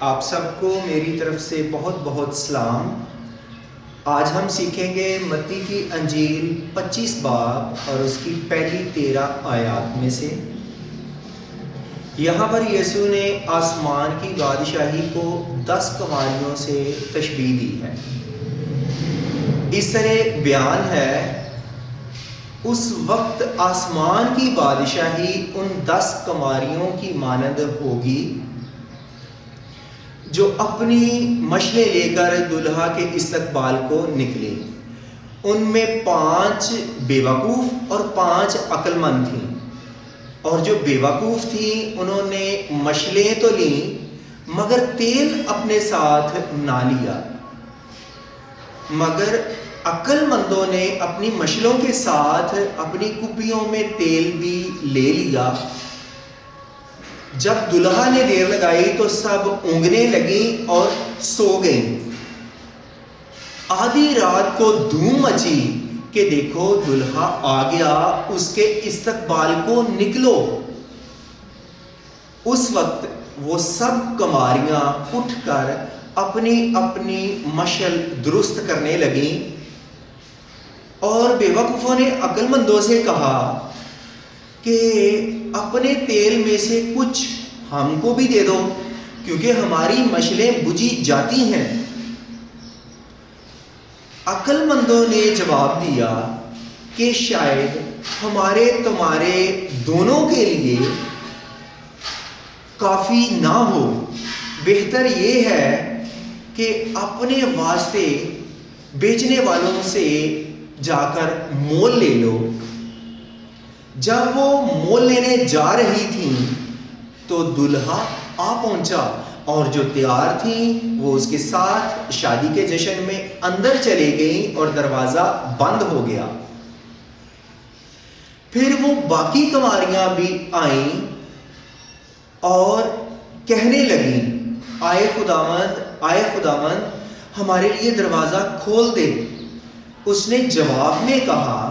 آپ سب کو میری طرف سے بہت بہت سلام۔ آج ہم سیکھیں گے متی کی انجیل 25 باب اور اس کی پہلی 13 آیات میں سے۔ یہاں پر یسوع نے آسمان کی بادشاہی کو 10 کماریوں سے تشبیہ دی ہے۔ اس طرح بیان ہے، اس وقت آسمان کی بادشاہی ان 10 کماریوں کی مانند ہوگی جو اپنی مشلیں لے کر دلہا کے استقبال کو نکلیں۔ ان میں 5 بے وقوف اور 5 عقل مند تھیں، اور جو بے وقوف تھیں انہوں نے مشلیں تو لیں مگر تیل اپنے ساتھ نہ لیا، مگر عقل مندوں نے اپنی مشلوں کے ساتھ اپنی کپیوں میں تیل بھی لے لیا۔ جب دلہا نے دیر لگائی تو سب اونگنے لگیں اور سو گئیں۔ آدھی رات کو دھوم مچی کہ دیکھو دلہا آ گیا، اس کے استقبال کو نکلو۔ اس وقت وہ سب کماریاں اٹھ کر اپنی اپنی مشل درست کرنے لگیں، اور بے وقوفوں نے عقل مندوں سے کہا کہ اپنے تیل میں سے کچھ ہم کو بھی دے دو، کیونکہ ہماری مشلیں بجھی جاتی ہیں۔ عقل مندوں نے جواب دیا کہ شاید ہمارے تمہارے دونوں کے لیے کافی نہ ہو، بہتر یہ ہے کہ اپنے واسطے بیچنے والوں سے جا کر مول لے لو۔ جب وہ مول لینے جا رہی تھیں تو دلہا آ پہنچا، اور جو تیار تھیں وہ اس کے ساتھ شادی کے جشن میں اندر چلے گئیں اور دروازہ بند ہو گیا۔ پھر وہ باقی کماریاں بھی آئیں اور کہنے لگیں، آئے خداوند ہمارے لیے دروازہ کھول دے۔ اس نے جواب میں کہا،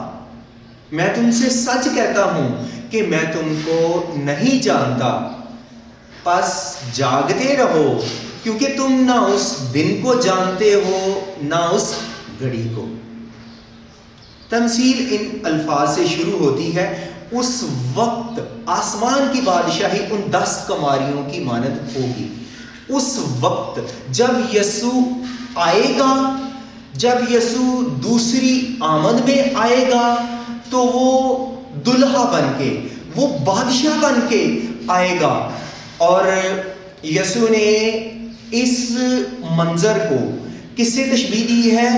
میں تم سے سچ کہتا ہوں کہ میں تم کو نہیں جانتا، پس جاگتے رہو، کیونکہ تم نہ اس دن کو جانتے ہو نہ اس گھڑی کو۔ تمثیل ان الفاظ سے شروع ہوتی ہے، اس وقت آسمان کی بادشاہی ان 10 کماریوں کی مانند ہوگی۔ اس وقت جب یسوع آئے گا، جب یسوع دوسری آمد میں آئے گا، تو وہ دلہا بن کے، وہ بادشاہ بن کے آئے گا۔ اور یسوع نے اس منظر کو کس سے تشبیہ دی ہے؟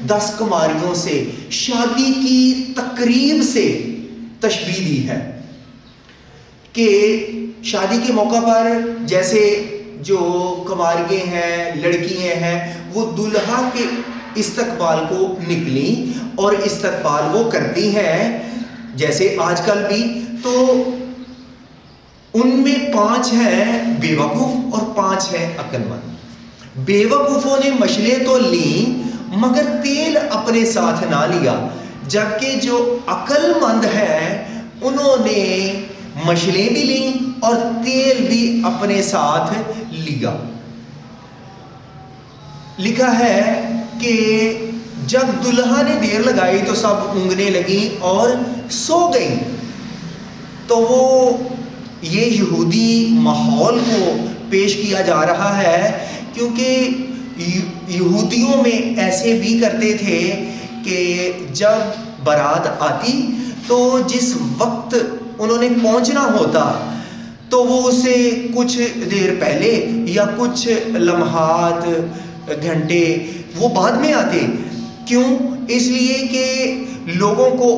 10 کماریوں سے، شادی کی تقریب سے تشبیہ دی ہے کہ شادی کے موقع پر جیسے جو کنواریاں ہیں، لڑکیاں ہیں، وہ دلہا کے استقبال کو نکلیں اور استقبال وہ کرتی ہیں جیسے آج کل بھی، تو ان میں 5 ہیں بے وقوف اور 5 ہیں عقل مند۔ بے وقوفوں نے مشلیں تو لیں مگر تیل اپنے ساتھ نہ لیا، جبکہ جو عقل مند ہیں انہوں نے مشلیں بھی لیں اور تیل بھی اپنے ساتھ لیا۔ لکھا ہے کہ جب دلہا نے دیر لگائی تو سب اونگنے لگیں اور سو گئیں۔ تو وہ یہ یہودی ماحول کو پیش کیا جا رہا ہے، کیونکہ یہودیوں میں ایسے بھی کرتے تھے کہ جب بارات آتی تو جس وقت انہوں نے پہنچنا ہوتا تو وہ اسے کچھ دیر پہلے یا کچھ لمحات، گھنٹے وہ بعد میں آتے۔ کیوں؟ اس لیے کہ لوگوں کو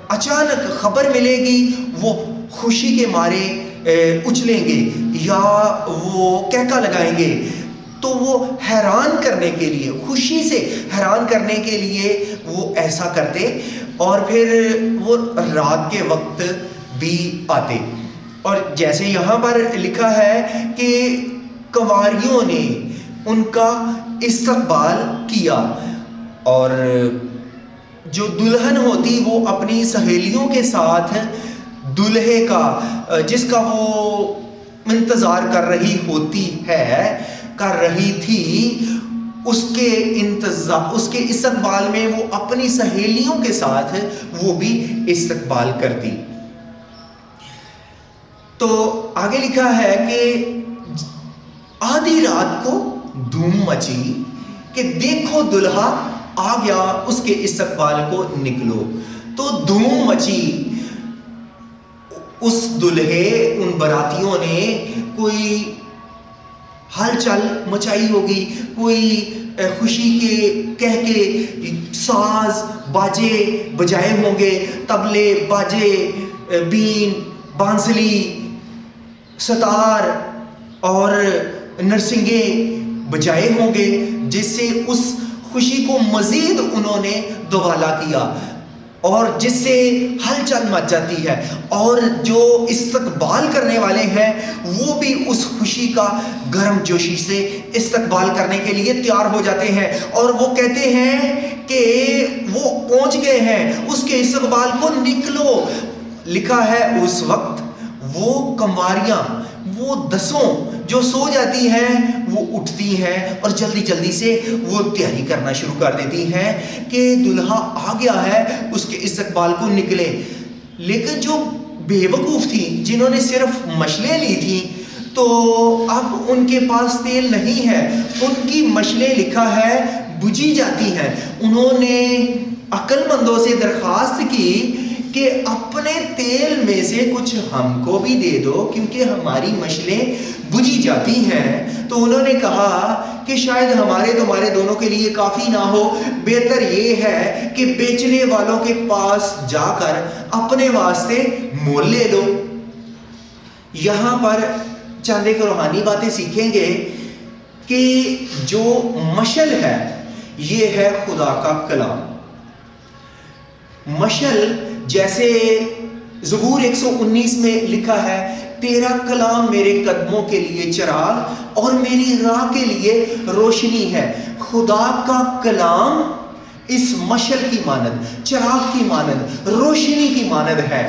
اچانک خبر ملے گی، وہ خوشی کے مارے اچھلیں گے یا وہ کہکا لگائیں گے، تو وہ حیران کرنے کے لیے، خوشی سے حیران کرنے کے لیے وہ ایسا کرتے، اور پھر وہ رات کے وقت بھی آتے۔ اور جیسے یہاں پر لکھا ہے کہ کنواریوں نے ان کا استقبال کیا، اور جو دلہن ہوتی وہ اپنی سہیلیوں کے ساتھ دلہے کا، جس کا وہ انتظار کر رہی تھی، اس کے استقبال میں وہ اپنی سہیلیوں کے ساتھ وہ بھی استقبال کرتی۔ تو آگے لکھا ہے کہ آدھی رات کو دھوم مچی کہ دیکھو دلہا آ گیا، اس کے استقبال کو نکلو۔ تو دھوم مچی، اس دلہے، ان براتیوں نے کوئی ہلچل مچائی ہوگی، کوئی خوشی کے کہہ کے ساز باجے بجائے ہوں گے، طبلے باجے، بین بانسلی، ستار اور نرسنگے بجائے ہوں گے، جس سے اس خوشی کو مزید انہوں نے دوبالا کیا اور جس سے ہلچل مچ جاتی ہے، اور جو استقبال کرنے والے ہیں وہ بھی اس خوشی کا گرم جوشی سے استقبال کرنے کے لیے تیار ہو جاتے ہیں، اور وہ کہتے ہیں کہ وہ پہنچ گئے ہیں، اس کے استقبال کو نکلو۔ لکھا ہے اس وقت وہ کنواریاں، وہ 10 جو سو جاتی ہیں، وہ اٹھتی ہیں اور جلدی جلدی سے وہ تیاری کرنا شروع کر دیتی ہیں کہ دلہا آ گیا ہے، اس کے استقبال کو نکلے۔ لیکن جو بے وقوف تھی، جنہوں نے صرف مشلیں لی تھی، تو اب ان کے پاس تیل نہیں ہے، ان کی مشلیں لکھا ہے بجھی جاتی ہیں۔ انہوں نے عقل مندوں سے درخواست کی کہ اپنے تیل میں سے کچھ ہم کو بھی دے دو، کیونکہ ہماری مشلیں بجھی جاتی ہیں۔ تو انہوں نے کہا کہ شاید ہمارے تمہارے دونوں کے لیے کافی نہ ہو، بہتر یہ ہے کہ بیچنے والوں کے پاس جا کر اپنے واسطے مول لے لو۔ یہاں پر چند ایک روحانی باتیں سیکھیں گے کہ جو مشل ہے یہ ہے خدا کا کلام۔ مشل جیسے زبور 119 میں لکھا ہے، تیرا کلام میرے قدموں کے لیے چراغ اور میری راہ کے لیے روشنی ہے۔ خدا کا کلام اس مشل کی مانند، چراغ کی مانند، روشنی کی مانند ہے۔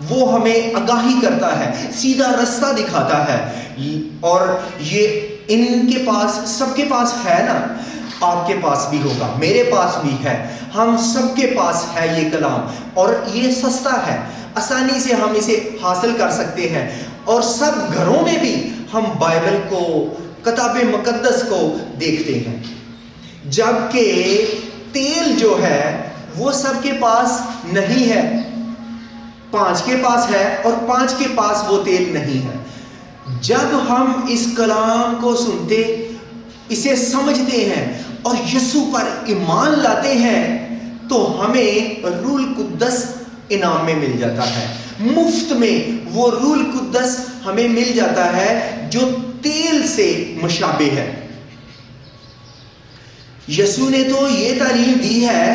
وہ ہمیں آگاہی کرتا ہے، سیدھا رستہ دکھاتا ہے، اور یہ ان کے پاس، سب کے پاس ہے نا، آپ کے پاس بھی ہوگا، میرے پاس بھی ہے، ہم سب کے پاس ہے یہ کلام، اور یہ سستا ہے، آسانی سے ہم اسے حاصل کر سکتے ہیں، اور سب گھروں میں بھی ہم بائبل کو، کتاب مقدس کو دیکھتے ہیں۔ جبکہ تیل جو ہے وہ سب کے پاس نہیں ہے، 5 کے پاس ہے اور 5 کے پاس وہ تیل نہیں ہے۔ جب ہم اس کلام کو سنتے، اسے سمجھتے ہیں اور یسوع پر ایمان لاتے ہیں، تو ہمیں روح القدس انعام میں مل جاتا ہے، مفت میں وہ روح القدس ہمیں مل جاتا ہے جو تیل سے مشابہ ہے۔ یسوع نے تو یہ تعلیم دی ہے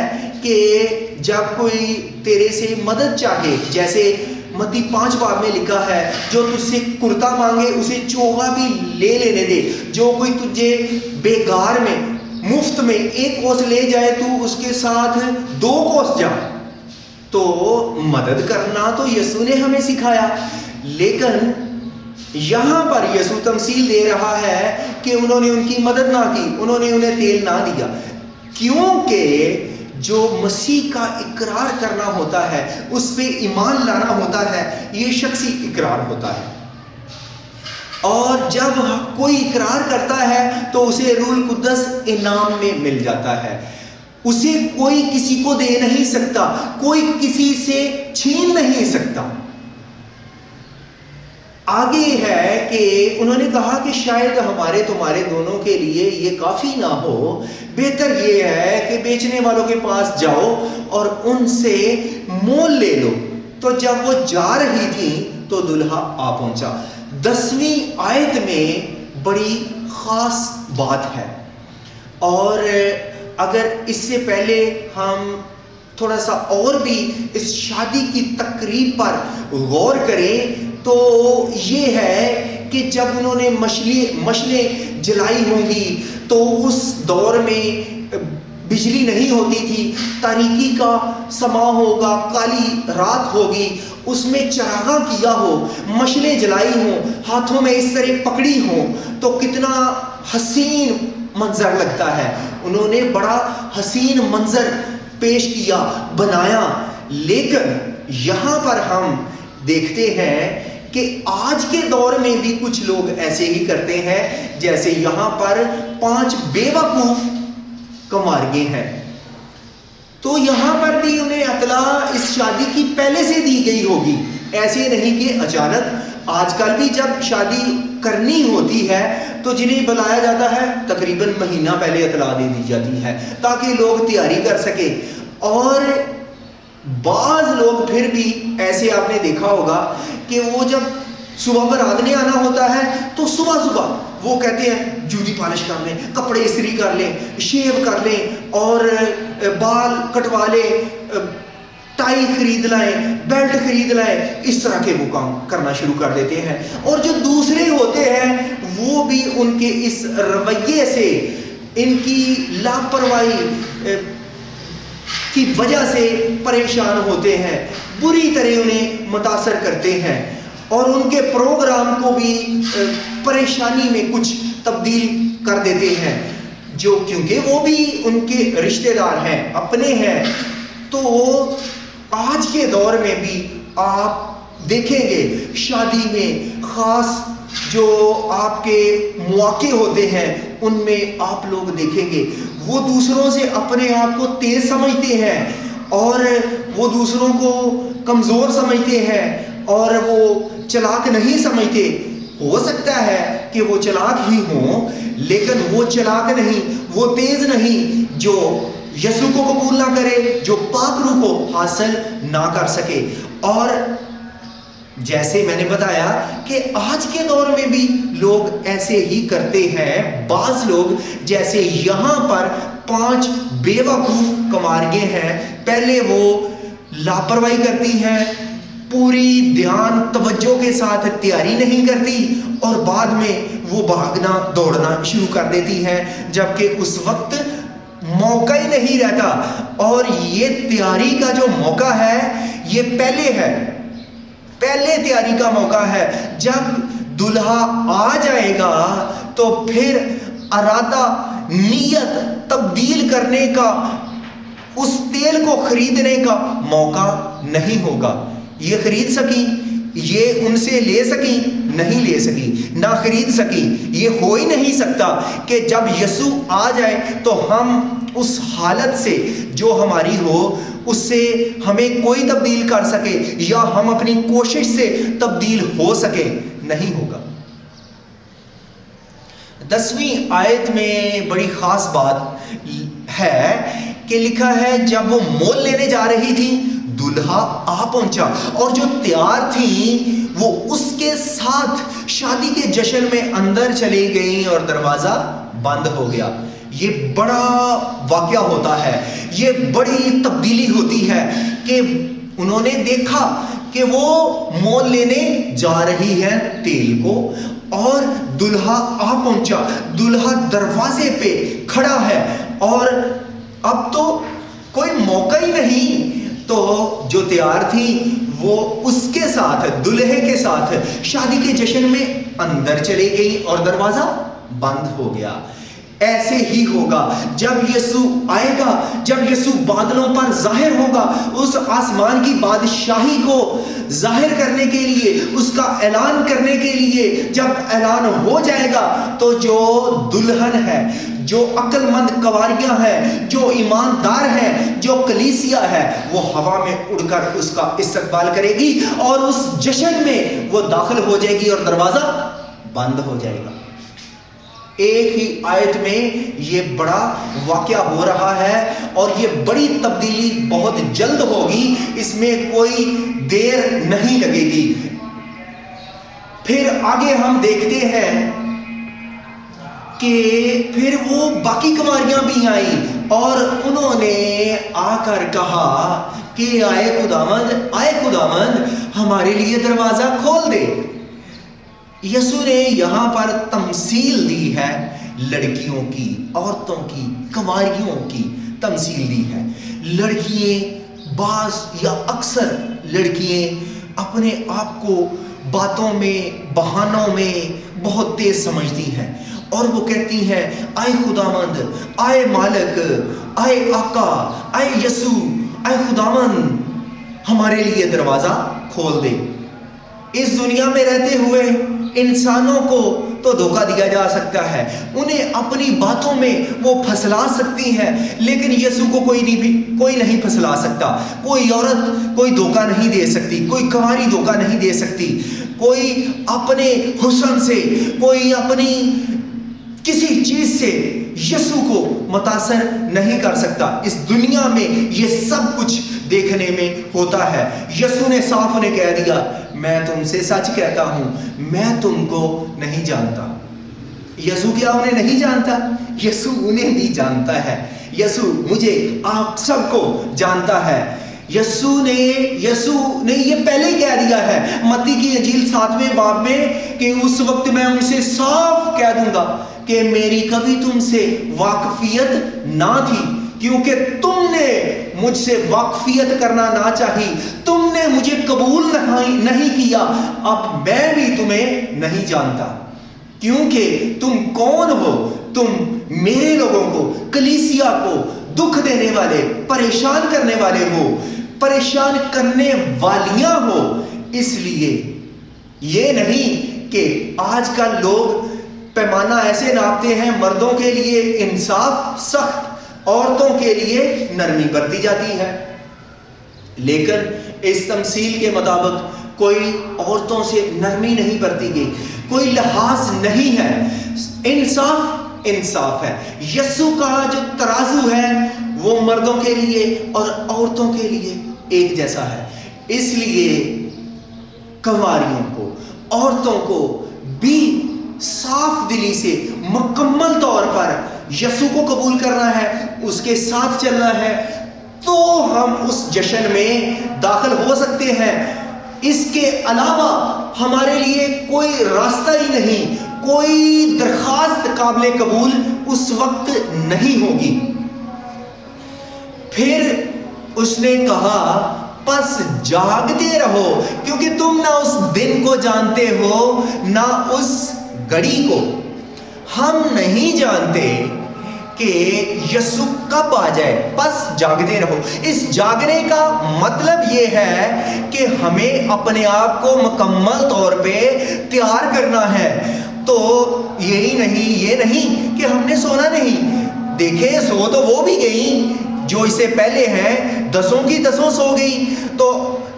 کہ جب کوئی تیرے سے مدد چاہے، جیسے متی 5 باب میں لکھا ہے، جو تجھ سے کرتا مانگے اسے چوغا بھی لے لینے دے، جو کوئی تجھے بیگار میں مفت میں 1 کوس لے جائے تو اس کے ساتھ 2 کوس جا۔ تو مدد کرنا تو یسوع نے ہمیں سکھایا، لیکن یہاں پر یسوع تمثیل دے رہا ہے کہ انہوں نے ان کی مدد نہ کی، انہوں نے انہیں تیل نہ دیا، کیونکہ جو مسیح کا اقرار کرنا ہوتا ہے، اس پہ ایمان لانا ہوتا ہے، یہ شخصی اقرار ہوتا ہے، اور جب کوئی اقرار کرتا ہے تو اسے روح القدس انعام میں مل جاتا ہے۔ اسے کوئی کسی کو دے نہیں سکتا، کوئی کسی سے چھین نہیں سکتا۔ آگے ہے کہ انہوں نے کہا کہ شاید ہمارے تمہارے دونوں کے لیے یہ کافی نہ ہو، بہتر یہ ہے کہ بیچنے والوں کے پاس جاؤ اور ان سے مول لے لو۔ تو جب وہ جا رہی تھی تو دلہا آ پہنچا۔ 10ویں آیت میں بڑی خاص بات ہے، اور اگر اس سے پہلے ہم تھوڑا سا اور بھی اس شادی کی تقریب پر غور کریں تو یہ ہے کہ جب انہوں نے مشلیں جلائی ہوں گی تو اس دور میں بجلی نہیں ہوتی تھی، تاریکی کا سما ہوگا، کالی رات ہوگی، اس میں چراغاں کیا ہو، مشلیں جلائی ہوں، ہاتھوں میں اس طرح پکڑی ہوں، تو کتنا حسین منظر لگتا ہے. انہوں نے بڑا حسین منظر پیش کیا، بنایا. لیکن یہاں پر ہم دیکھتے ہیں کہ آج کے دور میں بھی کچھ لوگ ایسے ہی کرتے ہیں، جیسے یہاں پر 5 بے وقوف کمارگے ہیں. تو یہاں پر بھی انہیں اطلاع اس شادی کی پہلے سے دی گئی ہوگی، ایسے نہیں کہ اچانک. آج کل بھی جب شادی کرنی ہوتی ہے تو جنہیں بلایا جاتا ہے تقریباً مہینہ پہلے اطلاع دے دی جاتی ہے تاکہ لوگ تیاری کر سکیں. اور بعض لوگ پھر بھی ایسے آپ نے دیکھا ہوگا کہ وہ جب صبح برات نے آنا ہوتا ہے تو صبح صبح وہ کہتے ہیں جوتی پالش کر لیں، کپڑے استری کر لیں، شیو کر لیں اور بال کٹوا لیں، ٹائی خرید لائیں، بیلٹ خرید لائیں. اس طرح کے وہ کام کرنا شروع کر دیتے ہیں. اور جو دوسرے ہوتے ہیں وہ بھی ان کے اس رویے سے، ان کی لاپرواہی کی وجہ سے پریشان ہوتے ہیں، بری طرح انہیں متاثر کرتے ہیں اور ان کے پروگرام کو بھی پریشانی میں کچھ تبدیل کر دیتے ہیں. جو کیونکہ وہ بھی ان کے رشتہ دار ہیں، اپنے ہیں. تو آج کے دور میں بھی آپ دیکھیں گے شادی میں خاص جو آپ کے مواقع ہوتے ہیں ان میں آپ لوگ دیکھیں گے وہ دوسروں سے اپنے آپ کو تیز سمجھتے ہیں اور وہ دوسروں کو کمزور سمجھتے ہیں اور وہ چلاک نہیں سمجھتے. ہو سکتا ہے کہ وہ چلاک ہی ہوں لیکن وہ چلاک نہیں، وہ تیز نہیں جو یسوع کو قبول نہ کرے، جو پاک روح کو حاصل نہ کر سکے. اور جیسے میں نے بتایا کہ آج کے دور میں بھی لوگ ایسے ہی کرتے ہیں. بعض لوگ جیسے یہاں پر 5 بے وقوف کمارگے ہیں، پہلے وہ لاپرواہی کرتی ہیں، پوری دھیان توجہ کے ساتھ تیاری نہیں کرتی اور بعد میں وہ بھاگنا دوڑنا شروع کر دیتی ہیں، جبکہ اس وقت موقع ہی نہیں رہتا. اور یہ تیاری کا جو موقع ہے یہ پہلے ہے، پہلے تیاری کا موقع ہے. جب دلہا آ جائے گا تو پھر ارادہ نیت تبدیل کرنے کا، اس تیل کو خریدنے کا موقع نہیں ہوگا. یہ خرید سکی، یہ ان سے لے سکی نہیں لے سکی، نہ خرید سکی. یہ ہو ہی نہیں سکتا کہ جب یسوع آ جائے تو ہم اس حالت سے جو ہماری ہو اس سے ہمیں کوئی تبدیل کر سکے یا ہم اپنی کوشش سے تبدیل ہو سکے، نہیں ہوگا. 10ویں آیت میں بڑی خاص بات ہے کہ لکھا ہے جب وہ مول لینے جا رہی تھی دلہا آ پہنچا اور جو تیار تھیں وہ اس کے ساتھ شادی کے جشن میں اندر چلی گئیں اور دروازہ بند ہو گیا. یہ بڑا واقعہ ہوتا ہے، یہ بڑی تبدیلی ہوتی ہے کہ انہوں نے دیکھا کہ وہ مول لینے جا رہی ہے تیل کو اور دلہا آ پہنچا. دلہا دروازے پہ کھڑا ہے اور اب تو کوئی موقع ہی نہیں. تو جو تیار تھی وہ اس کے ساتھ، دلہے کے ساتھ شادی کے جشن میں اندر چلی گئی اور دروازہ بند ہو گیا. ایسے ہی ہوگا جب یسوع آئے گا، جب یسوع بادلوں پر ظاہر ہوگا اس آسمان کی بادشاہی کو ظاہر کرنے کے لیے، اس کا اعلان کرنے کے لیے. جب اعلان ہو جائے گا تو جو دلہن ہے، جو عقل مند کنواریاں ہیں، جو ایماندار ہیں، جو کلیسیا ہے، وہ ہوا میں اڑ کر اس کا استقبال کرے گی اور اس جشن میں وہ داخل ہو جائے گی اور دروازہ بند ہو جائے گا. ایک ہی آیت میں یہ بڑا واقعہ ہو رہا ہے اور یہ بڑی تبدیلی بہت جلد ہوگی، اس میں کوئی دیر نہیں لگے گی. پھر آگے ہم دیکھتے ہیں کہ پھر وہ باقی کنواریاں بھی آئیں اور انہوں نے آ کر کہا کہ آئے خداوند ہمارے لیے دروازہ کھول دے. یسوع نے یہاں پر تمثیل دی ہے لڑکیوں کی، عورتوں کی، کنواریوں کی تمثیل دی ہے. لڑکیاں بعض یا اکثر لڑکیاں اپنے آپ کو باتوں میں بہانوں میں بہت تیز سمجھتی ہیں اور وہ کہتی ہیں اے خداوند، اے مالک، اے آقا، اے یسوع، اے خداوند ہمارے لیے دروازہ کھول دے۔ اس دنیا میں رہتے ہوئے انسانوں کو تو دھوکہ دیا جا سکتا ہے، انہیں اپنی باتوں میں وہ پھسلا سکتی ہیں، لیکن یسوع کو کوئی نہیں پھسلا سکتا۔ کوئی عورت کوئی دھوکہ نہیں دے سکتی، کوئی کنواری دھوکہ نہیں دے سکتی، کوئی اپنے حسن سے، کوئی اپنی کسی چیز سے یسوع کو متاثر نہیں کر سکتا۔ اس دنیا میں یہ سب کچھ دیکھنے میں ہوتا ہے۔ یسوع نے صاف انہیں کہہ دیا، میں تم سے سچ کہتا ہوں میں تم کو نہیں جانتا۔ یسوع کیا انہیں نہیں جانتا؟ یسوع انہیں بھی جانتا ہے۔ یسوع مجھے آپ سب کو جانتا ہے۔ یسوع نے یہ پہلے ہی کہہ دیا ہے متی کی انجیل 7ویں باب میں کہ اس وقت میں ان سے صاف کہہ دوں گا کہ میری کبھی تم سے واقفیت نہ تھی، کیونکہ تم نے مجھ سے واقفیت کرنا نہ چاہی، تم نے مجھے قبول نہیں کیا، اب میں بھی تمہیں نہیں جانتا، کیونکہ تم کون ہو؟ تم میرے لوگوں کو، کلیسیا کو دکھ دینے والے، پریشان کرنے والے ہو، پریشان کرنے والیاں ہو۔ اس لیے یہ نہیں کہ آج کل لوگ پیمانہ ایسے ناپتے ہیں، مردوں کے لیے انصاف سخت، عورتوں کے لیے نرمی برتی جاتی ہے، لیکن اس تمثیل کے مطابق کوئی عورتوں سے نرمی نہیں برتی گئی، کوئی لحاظ نہیں ہے، انصاف ہے۔ یسوع کا جو ترازو ہے وہ مردوں کے لیے اور عورتوں کے لیے ایک جیسا ہے۔ اس لیے کنواریوں کو، عورتوں کو بھی صاف دلی سے مکمل طور پر یسوع کو قبول کرنا ہے، اس کے ساتھ چلنا ہے، تو ہم اس جشن میں داخل ہو سکتے ہیں۔ اس کے علاوہ ہمارے لیے کوئی راستہ ہی نہیں، کوئی درخواست قابل قبول اس وقت نہیں ہوگی۔ پھر اس نے کہا پس جاگتے رہو، کیونکہ تم نہ اس دن کو جانتے ہو نہ اس گھڑی کو۔ ہم نہیں جانتے کہ یسوع کب آ جائے، بس جاگتے رہو۔ اس جاگنے کا مطلب یہ ہے کہ ہمیں اپنے آپ کو مکمل طور پہ تیار کرنا ہے۔ تو یہ نہیں کہ ہم نے سونا نہیں۔ دیکھیں، سو تو وہ بھی گئی جو اس سے پہلے ہیں، 10 کی 10 سو گئی۔ تو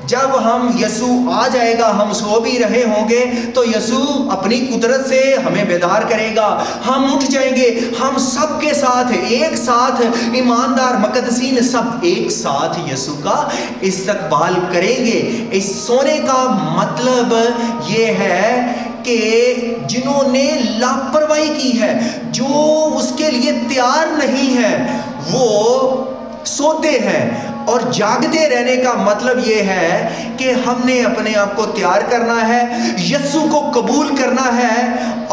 جب ہم یسوع آ جائے گا، ہم سو بھی رہے ہوں گے تو یسوع اپنی قدرت سے ہمیں بیدار کرے گا، ہم اٹھ جائیں گے، ہم سب کے ساتھ ایک ساتھ، ایماندار مقدسین سب ایک ساتھ یسوع کا استقبال کریں گے۔ اس سونے کا مطلب یہ ہے کہ جنہوں نے لاپرواہی کی ہے، جو اس کے لیے تیار نہیں ہے، وہ سوتے ہیں۔ اور جاگتے رہنے کا مطلب یہ ہے کہ ہم نے اپنے آپ کو تیار کرنا ہے، یسوع کو قبول کرنا ہے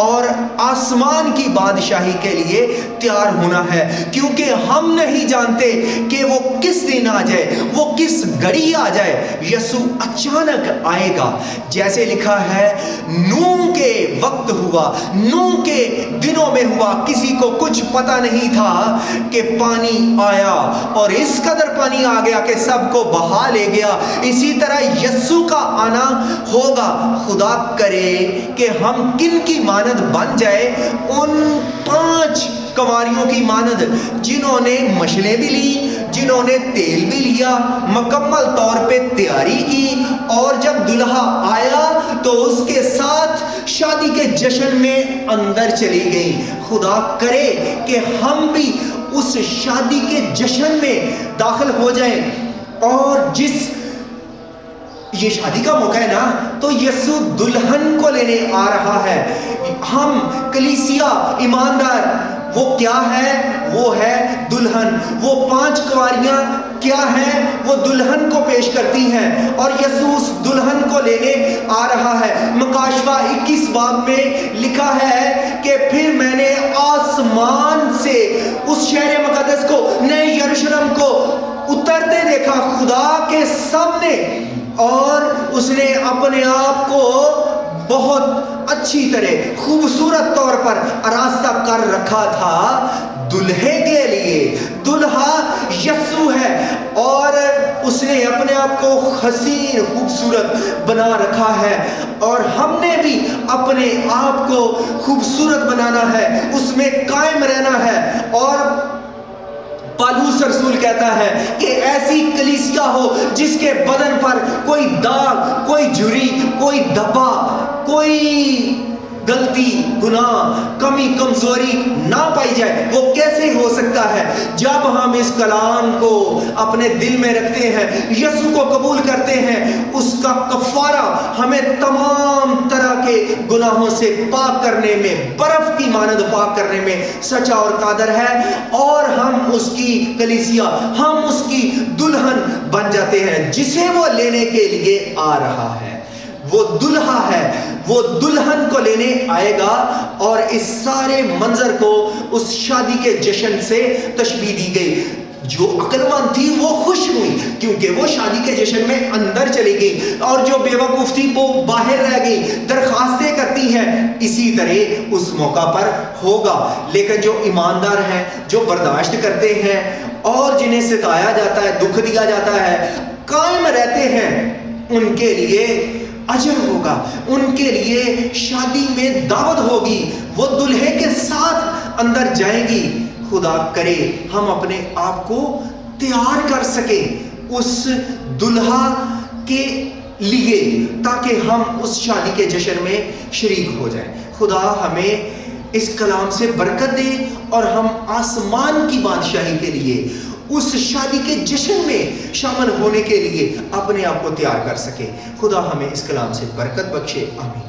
اور آسمان کی بادشاہی کے لیے تیار ہونا ہے، کیونکہ ہم نہیں جانتے کہ وہ کس دن آ جائے، وہ کس گھڑی آ جائے۔ یسوع اچانک آئے گا، جیسے لکھا ہے نوح کے وقت ہوا، نوح کے دنوں میں ہوا، کسی کو کچھ پتہ نہیں تھا کہ پانی آیا اور اس قدر پانی آ گیا کہ سب کو بہا لے گیا۔ اسی طرح یسوع کا آنا ہوگا۔ خدا کرے کہ ہم کن کی مانند بن جائے، ان 5 کنواریوں کی مانند جنہوں نے مشلیں بھی لی، جنہوں نے تیل بھی لیا، مکمل طور پہ تیاری کی، اور جب دلہا آیا تو اس کے ساتھ شادی کے جشن میں اندر چلی گئی۔ خدا کرے کہ ہم بھی اس شادی کے جشن میں داخل ہو جائیں، اور یہ شادی کا موقع ہے نا، تو یسوع دلہن کو لینے آ رہا ہے۔ ہم کلیسیا ایماندار، وہ کیا ہے؟ وہ ہے دلہن۔ وہ 5 کنواریاں کیا ہیں؟ وہ دلہن کو پیش کرتی ہیں، اور یسوع اس دلہن کو لینے آ رہا ہے۔ مکاشفہ 21 باب میں لکھا ہے کہ پھر میں نے آسمان سے اس شہر مقدس کو، نئے یروشلم کو اترتے دیکھا، خدا کے سامنے اور اس نے اپنے آپ کو بہت اچھی طرح خوبصورت طور پر آراستہ کر رکھا تھا دلہے کے لیے. دلہا یسوع ہے اور اس نے اپنے آپ کو حسین خوبصورت بنا رکھا ہے, اور ہم نے بھی اپنے آپ کو خوبصورت بنانا ہے, اس میں قائم رہنا ہے. اور پالوس رسول کہتا ہے کہ ایسی کلیسیا ہو جس کے بدن پر کوئی داغ, کوئی جھری, کوئی دھبا, کوئی غلطی, گناہ, کمی, کمزوری نہ پائی جائے. وہ کیسے ہو سکتا ہے؟ جب ہم اس کلام کو اپنے دل میں رکھتے ہیں, یسوع کو قبول کرتے ہیں, اس کا کفارہ ہمیں تمام طرح کے گناہوں سے پاک کرنے میں, برف کی مانند پاک کرنے میں سچا اور قادر ہے, اور ہم اس کی کلیسیا, ہم اس کی دلہن بن جاتے ہیں جسے وہ لینے کے لیے آ رہا ہے. وہ دلہا ہے, وہ دلہن کو لینے آئے گا. اور اس سارے منظر کو اس شادی کے جشن سے تشبیہ دی گئی. جو عقل مند تھی وہ خوش ہوئی کیونکہ وہ شادی کے جشن میں اندر چلی گئی, اور جو بے وقوف تھی وہ باہر رہ گئی, درخواستیں کرتی ہیں. اسی طرح اس موقع پر ہوگا. لیکن جو ایماندار ہیں, جو برداشت کرتے ہیں, اور جنہیں ستایا جاتا ہے, دکھ دیا جاتا ہے, قائم رہتے ہیں, ان کے لیے اجر ہوگا, ان کے لیے شادی میں دعوت ہوگی, وہ دلہے کے ساتھ اندر جائیں گی. خدا کرے ہم اپنے آپ کو تیار کر سکیں اس دلہا کے لیے, تاکہ ہم اس شادی کے جشن میں شریک ہو جائیں. خدا ہمیں اس کلام سے برکت دے, اور ہم آسمان کی بادشاہی کے لیے, اس شادی کے جشن میں شامل ہونے کے لیے اپنے آپ کو تیار کر سکے. خدا ہمیں اس کلام سے برکت بخشے. آمین.